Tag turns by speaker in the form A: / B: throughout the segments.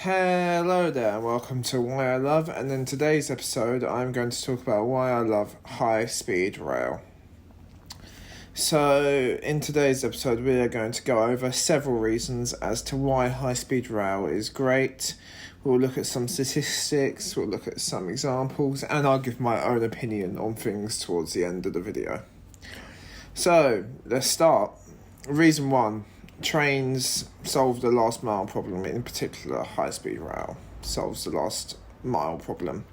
A: Hello there and welcome to Why I Love, and in today's episode I'm going to talk about why I love high speed rail. So in today's episode we are going to go over several reasons as to why high speed rail is great. We'll look at some statistics, we'll look at some examples, and I'll give my own opinion on things towards the end of the video. So let's start. Reason 1. Trains solve the last mile problem, in particular high-speed rail solves the last mile problem.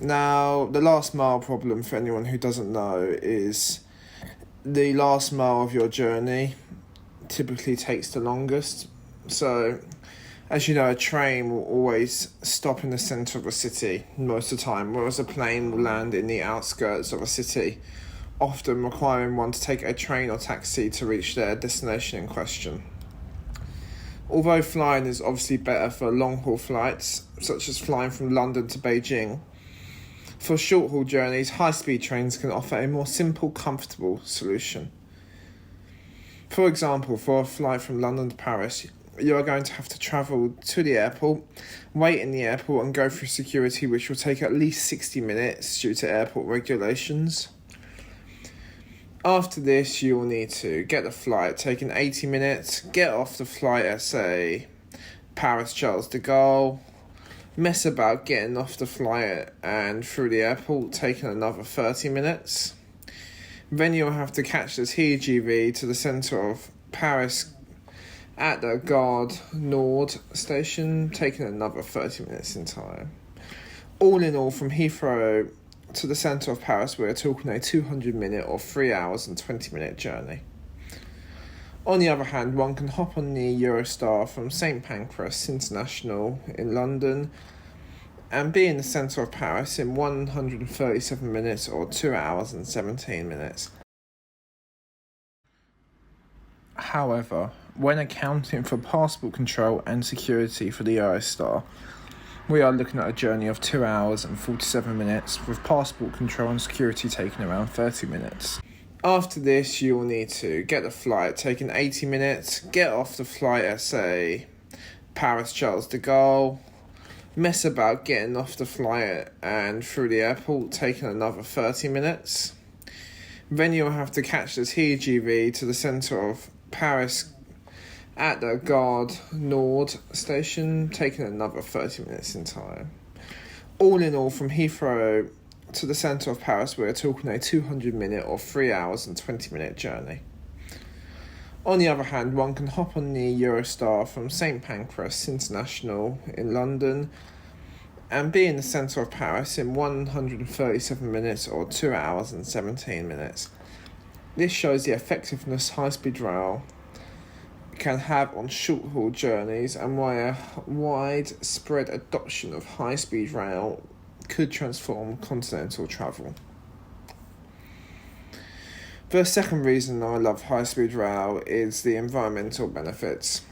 A: Now, the last mile problem, for anyone who doesn't know, is the last mile of your journey typically takes the longest. So, as you know, a train will always stop in the centre of a city most of the time, whereas a plane will land in the outskirts of a city, often requiring one to take a train or taxi to reach their destination in question. Although flying is obviously better for long-haul flights, such as flying from London to Beijing, for short-haul journeys, high-speed trains can offer a more simple, comfortable solution. For example, for a flight from London to Paris, you are going to have to travel to the airport, wait in the airport and go through security, which will take at least 60 minutes due to airport regulations. After this, you will need to get the flight, taking 80 minutes, get off the flight at, say, Paris Charles de Gaulle, mess about getting off the flight and through the airport, taking another 30 minutes. Then you'll have to catch the TGV to the centre of Paris at the Gare Nord station, taking another 30 minutes in time. All in all, from Heathrow to the centre of Paris, we're talking a 200-minute or 3 hours and 20-minute journey. On the other hand, one can hop on the Eurostar from St Pancras International in London and be in the centre of Paris in 137 minutes or 2 hours and 17 minutes. However, when accounting for passport control and security for the Eurostar, we are looking at a journey of 2 hours and 47 minutes, with passport control and security taking around 30 minutes. After this, you will need to get the flight, taking 80 minutes, get off the flight at, say, Paris Charles de Gaulle, mess about getting off the flight and through the airport, taking another 30 minutes. Then you'll have to catch the TGV to the centre of Paris at the Gare Nord station, taking another 30 minutes in time. All in all, from Heathrow to the centre of Paris, we're talking a 200-minute or 3 hours and 20-minute journey. On the other hand, one can hop on the Eurostar from St Pancras International in London and be in the centre of Paris in 137 minutes or 2 hours and 17 minutes. This shows the effectiveness high-speed rail can have on short-haul journeys and why a widespread adoption of high-speed rail could transform continental travel. The second reason I love high-speed rail is the environmental benefits.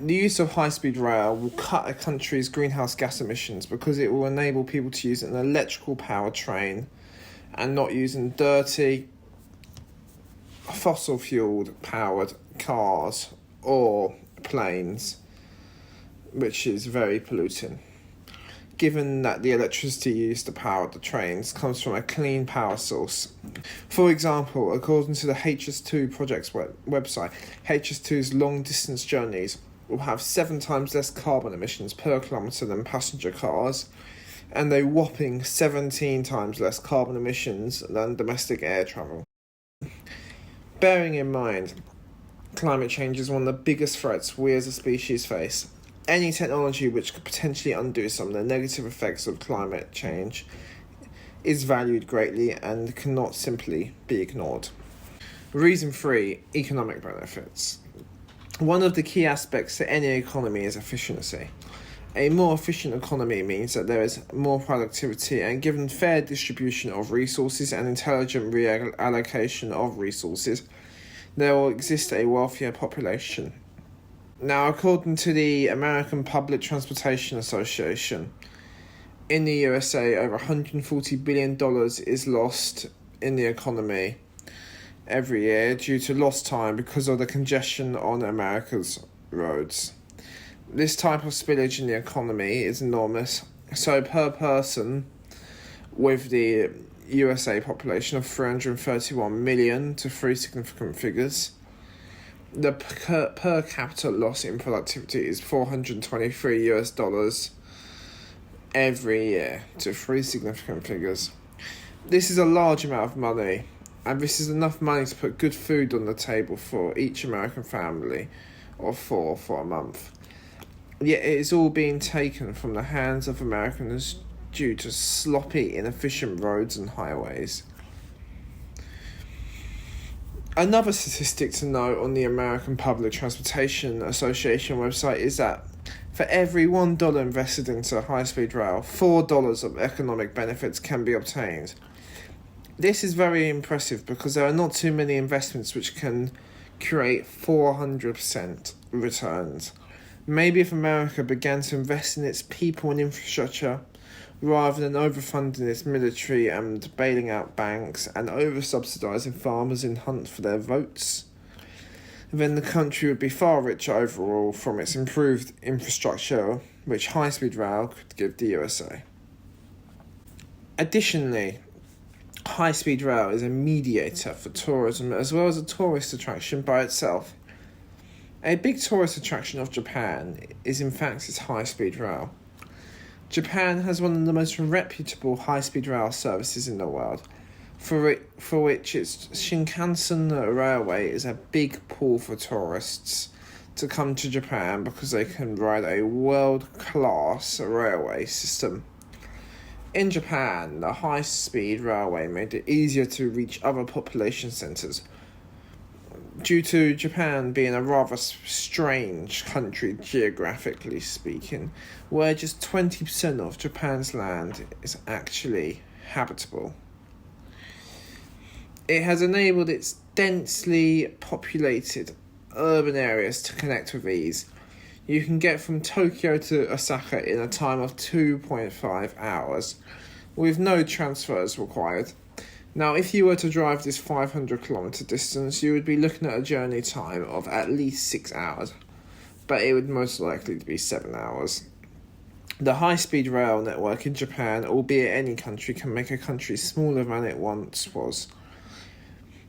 A: The use of high-speed rail will cut a country's greenhouse gas emissions because it will enable people to use an electrical powered train and not using dirty, fossil fueled powered cars or planes, which is very polluting, given that the electricity used to power the trains comes from a clean power source. For example, according to the HS2 project's website, HS2's long distance journeys will have 7 times less carbon emissions per kilometre than passenger cars, and a whopping 17 times less carbon emissions than domestic air travel. Bearing in mind, climate change is one of the biggest threats we as a species face. Any technology which could potentially undo some of the negative effects of climate change is valued greatly and cannot simply be ignored. Reason 3, economic benefits. One of the key aspects to any economy is efficiency. A more efficient economy means that there is more productivity, and given fair distribution of resources and intelligent reallocation of resources, there will exist a wealthier population. Now, according to the American Public Transportation Association, in the USA, over $140 billion is lost in the economy every year due to lost time because of the congestion on America's roads. This type of spillage in the economy is enormous. So per person, with the USA population of 331 million to three significant figures, the per capita loss in productivity is $423 every year to three significant figures. This is a large amount of money, and this is enough money to put good food on the table for each American family of four for a month. Yet it is all being taken from the hands of Americans due to sloppy, inefficient roads and highways. Another statistic to note on the American Public Transportation Association website is that for every $1 invested into high-speed rail, $4 of economic benefits can be obtained. This is very impressive because there are not too many investments which can create 400% returns. Maybe if America began to invest in its people and infrastructure, rather than overfunding its military and bailing out banks and over-subsidising farmers in hunt for their votes, then the country would be far richer overall from its improved infrastructure, which high-speed rail could give the USA. Additionally, high-speed rail is a mediator for tourism as well as a tourist attraction by itself. A big tourist attraction of Japan is in fact its high-speed rail. Japan has one of the most reputable high-speed rail services in the world, for which its Shinkansen railway is a big pull for tourists to come to Japan because they can ride a world-class railway system. In Japan, the high-speed railway made it easier to reach other population centres. Due to Japan being a rather strange country geographically speaking, where just 20% of Japan's land is actually habitable. It has enabled its densely populated urban areas to connect with ease. You can get from Tokyo to Osaka in a time of 2.5 hours, with no transfers required. Now, if you were to drive this 500-kilometre distance, you would be looking at a journey time of at least 6 hours, but it would most likely be 7 hours. The high-speed rail network in Japan, albeit any country, can make a country smaller than it once was.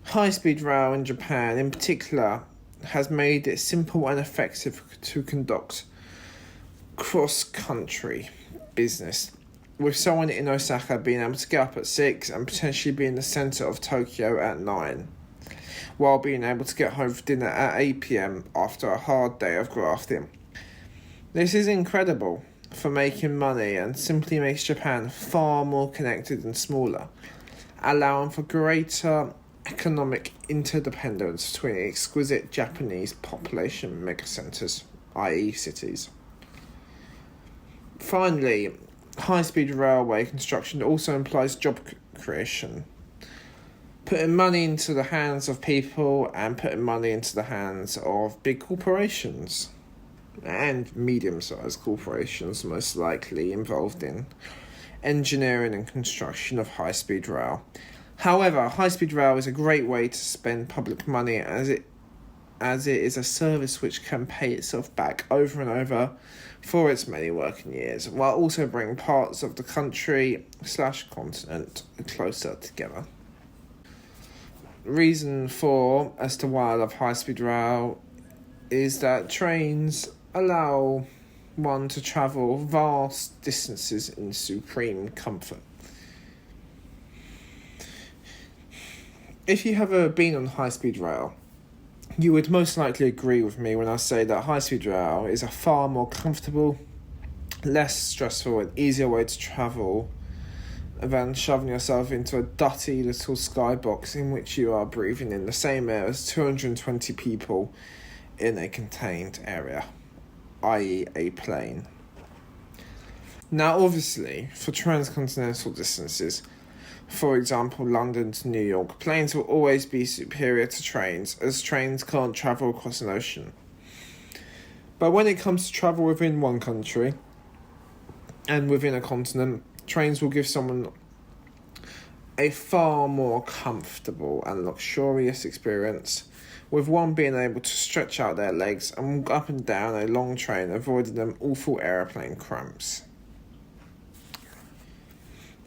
A: High-speed rail in Japan, in particular, has made it simple and effective to conduct cross-country business, with someone in Osaka being able to get up at 6 and potentially be in the centre of Tokyo at 9, while being able to get home for dinner at 8 p.m. after a hard day of grafting. This is incredible for making money and simply makes Japan far more connected and smaller, allowing for greater economic interdependence between exquisite Japanese population megacentres, i.e. cities. Finally, high-speed railway construction also implies job creation, putting money into the hands of people and putting money into the hands of big corporations and medium-sized corporations, most likely involved in engineering and construction of high-speed rail. However, high-speed rail is a great way to spend public money as it is a service which can pay itself back over and over for its many working years, while also bringing parts of the country/continent closer together. Reason 4 as to why I love high-speed rail is that trains allow one to travel vast distances in supreme comfort. If you have ever been on high-speed rail, you would most likely agree with me when I say that high-speed rail is a far more comfortable, less stressful and easier way to travel than shoving yourself into a dirty little skybox in which you are breathing in the same air as 220 people in a contained area, i.e. a plane. Now obviously, for transcontinental distances, for example, London to New York, planes will always be superior to trains, as trains can't travel across an ocean. But when it comes to travel within one country and within a continent, trains will give someone a far more comfortable and luxurious experience, with one being able to stretch out their legs and walk up and down a long train, avoiding them awful aeroplane cramps.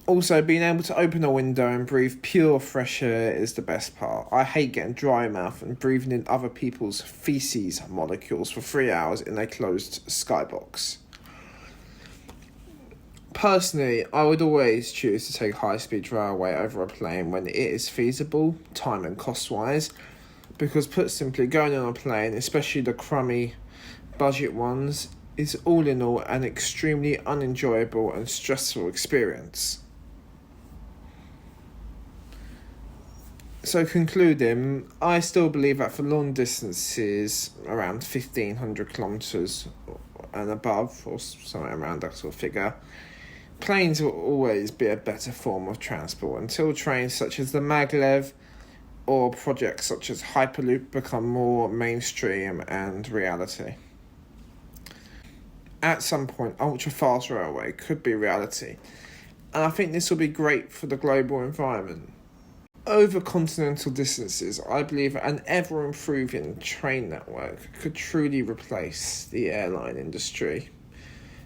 A: Also, being able to open a window and breathe pure fresh air is the best part. I hate getting dry mouth and breathing in other people's feces molecules for 3 hours in a closed skybox. Personally, I would always choose to take high-speed railway over a plane when it is feasible, time and cost-wise, because put simply, going on a plane, especially the crummy budget ones, is all in all an extremely unenjoyable and stressful experience. So concluding, I still believe that for long distances, around 1,500 kilometres and above, or somewhere around that sort of figure, planes will always be a better form of transport until trains such as the maglev or projects such as Hyperloop become more mainstream and reality. At some point, ultra-fast railway could be reality, and I think this will be great for the global environment. Over continental distances, I believe an ever-improving train network could truly replace the airline industry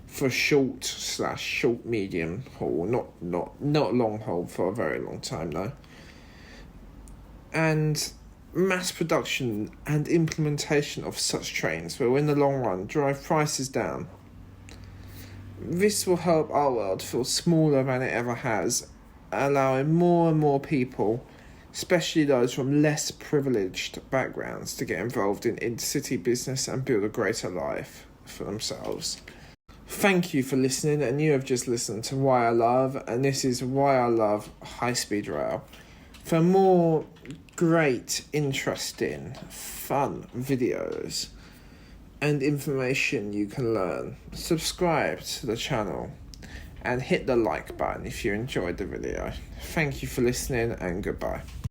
A: for short medium haul, not long haul for a very long time though. And mass production and implementation of such trains will in the long run drive prices down. This will help our world feel smaller than it ever has, allowing more and more people, especially those from less privileged backgrounds, to get involved in intercity business and build a greater life for themselves. Thank you for listening, and you have just listened to Why I Love, and this is Why I Love High Speed Rail. For more great, interesting, fun videos and information you can learn, subscribe to the channel and hit the like button if you enjoyed the video. Thank you for listening, and goodbye.